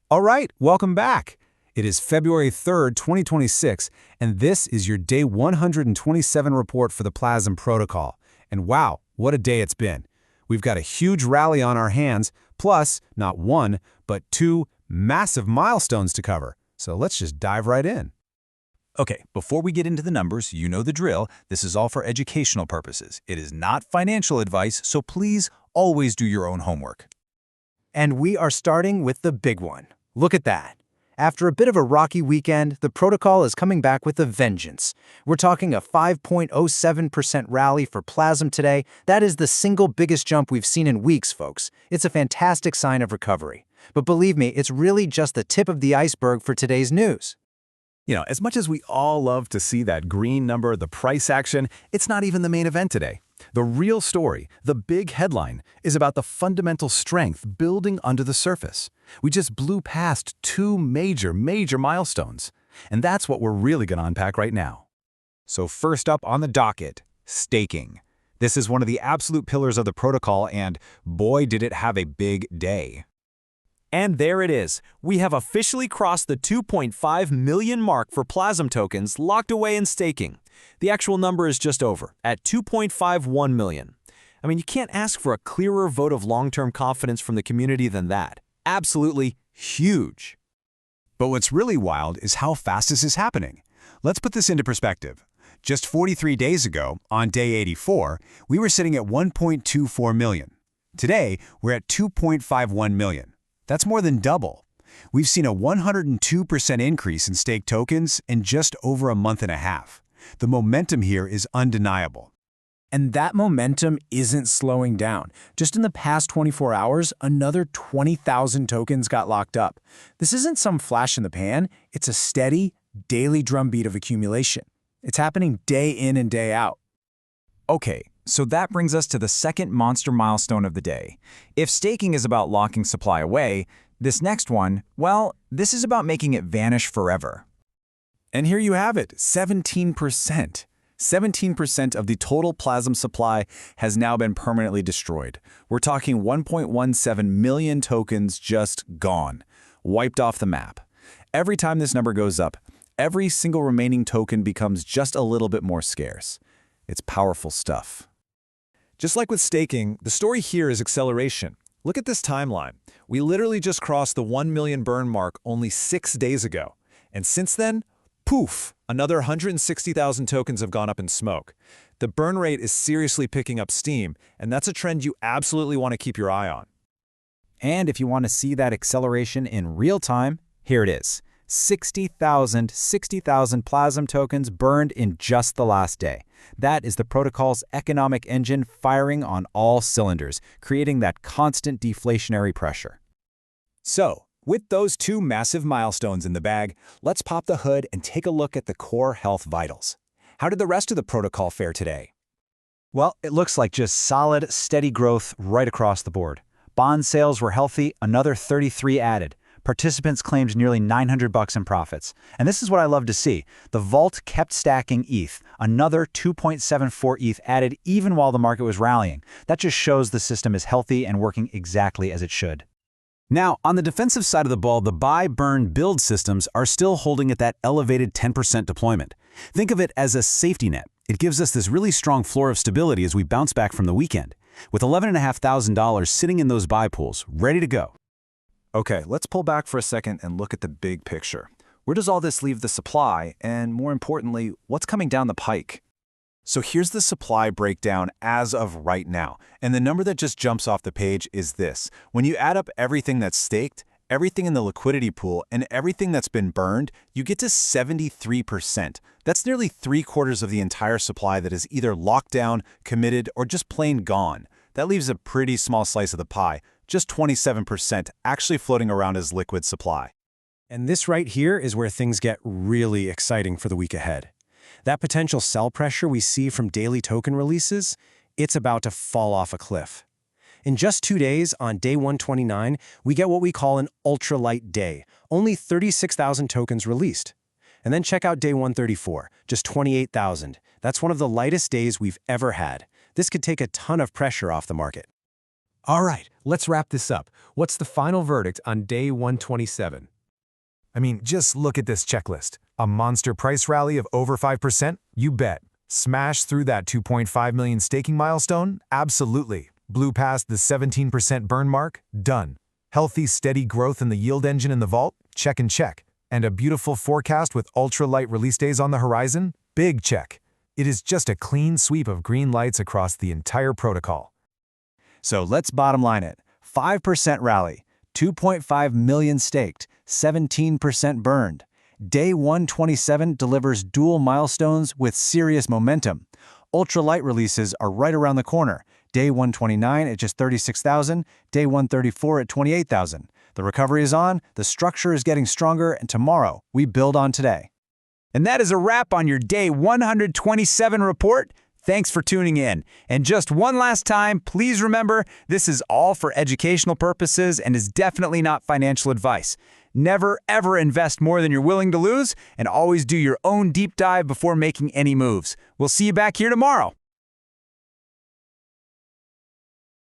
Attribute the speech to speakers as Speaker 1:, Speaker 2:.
Speaker 1: All right, welcome back. It is February 3rd, 2026, and this is your day 127 report for the PLAZM protocol. And wow, what a day it's been. We've got a huge rally on our hands, plus not one, but two massive milestones to cover. So let's just dive right in.
Speaker 2: Okay, before we get into the numbers, you know the drill. This is all for educational purposes. It is not financial advice, so please always do your own homework.
Speaker 3: And we are starting with the big one. Look at that. After a bit of a rocky weekend, the protocol is coming back with a vengeance. We're talking a 5.07% rally for PLAZM today. That is the single biggest jump we've seen in weeks, folks. It's a fantastic sign of recovery. But believe me, it's really just the tip of the iceberg for today's news.
Speaker 4: As much as we all love to see that green number, the price action, it's not even the main event today. The real story, the big headline, is about the fundamental strength building under the surface. We just blew past two major milestones. And that's what we're really going to unpack right now.
Speaker 2: So first up on the docket, staking. This is one of the absolute pillars of the protocol, and boy, did it have a big day.
Speaker 5: And there it is. We have officially crossed the 2.5 million mark for PLAZM tokens locked away in staking. The actual number is just over, at 2.51 million. I mean, you can't ask for a clearer vote of long-term confidence from the community than that. Absolutely huge.
Speaker 1: But what's really wild is how fast this is happening. Let's put this into perspective. Just 43 days ago, on day 84, we were sitting at 1.24 million. Today, we're at 2.51 million. That's more than double. We've seen a 102% increase in staked tokens in just over a month and a half. The momentum here is undeniable.
Speaker 3: And that momentum isn't slowing down. Just in the past 24 hours, another 20,000 tokens got locked up. This isn't some flash in the pan. It's a steady, daily drumbeat of accumulation. It's happening day in and day out.
Speaker 2: Okay, so that brings us to the second monster milestone of the day. If staking is about locking supply away, this next one, well, this is about making it vanish forever.
Speaker 4: And here you have it, 17%. 17% of the total PLAZM supply has now been permanently destroyed. We're talking 1.17 million tokens just gone, wiped off the map. Every time this number goes up, every single remaining token becomes just a little bit more scarce. It's powerful stuff.
Speaker 6: Just like with staking, the story here is acceleration. Look at this timeline. We literally just crossed the 1 million burn mark only 6 days ago. And since then, poof, another 160,000 tokens have gone up in smoke. The burn rate is seriously picking up steam, and that's a trend you absolutely want to keep your eye on.
Speaker 2: And if you want to see that acceleration in real time, here it is. 60,000 PLAZM tokens burned in just the last day. That is the protocol's economic engine firing on all cylinders, creating that constant deflationary pressure.
Speaker 4: So, with those two massive milestones in the bag, let's pop the hood and take a look at the core health vitals. How did the rest of the protocol fare today?
Speaker 2: Well, it looks like just solid, steady growth right across the board. Bond sales were healthy, another 33 added. Participants claimed nearly $900 in profits. And this is what I love to see. The vault kept stacking ETH, another 2.74 ETH added even while the market was rallying. That just shows the system is healthy and working exactly as it should.
Speaker 1: Now, on the defensive side of the ball, the buy, burn, build systems are still holding at that elevated 10% deployment. Think of it as a safety net. It gives us this really strong floor of stability as we bounce back from the weekend, with $11,500 sitting in those buy pools, ready to go.
Speaker 4: Okay, let's pull back for a second and look at the big picture. Where does all this leave the supply, and more importantly, what's coming down the pike? So here's the supply breakdown as of right now, and the number that just jumps off the page is this. When you add up everything that's staked, everything in the liquidity pool, and everything that's been burned, you get to 73%. That's nearly 3/4 of the entire supply that is either locked down, committed, or just plain gone. That leaves a pretty small slice of the pie, just 27% actually floating around as liquid supply.
Speaker 3: And this right here is where things get really exciting for the week ahead. That potential sell pressure we see from daily token releases, it's about to fall off a cliff. In just 2 days, on day 129, we get what we call an ultralight day, only 36,000 tokens released. And then check out day 134, just 28,000. That's one of the lightest days we've ever had. This could take a ton of pressure off the market. All right, let's wrap this up. What's the final verdict on day 127?
Speaker 1: I mean, just look at this checklist. A monster price rally of over 5%? You bet. Smash through that 2.5 million staking milestone? Absolutely. Blew past the 17% burn mark? Done. Healthy, steady growth in the yield engine in the vault? Check and check. And a beautiful forecast with ultra-light release days on the horizon? Big check. It is just a clean sweep of green lights across the entire protocol.
Speaker 2: So let's bottom line it. 5% rally, 2.5 million staked, 17% burned. Day 127 delivers dual milestones with serious momentum. Ultralight releases are right around the corner. Day 129 at just 36,000, day 134 at 28,000. The recovery is on, the structure is getting stronger, and tomorrow we build on today. And that is a wrap on your day 127 report. Thanks for tuning in. And just one last time, please remember, this is all for educational purposes and is definitely not financial advice. Never, ever invest more than you're willing to lose, and always do your own deep dive before making any moves. We'll see you back here tomorrow.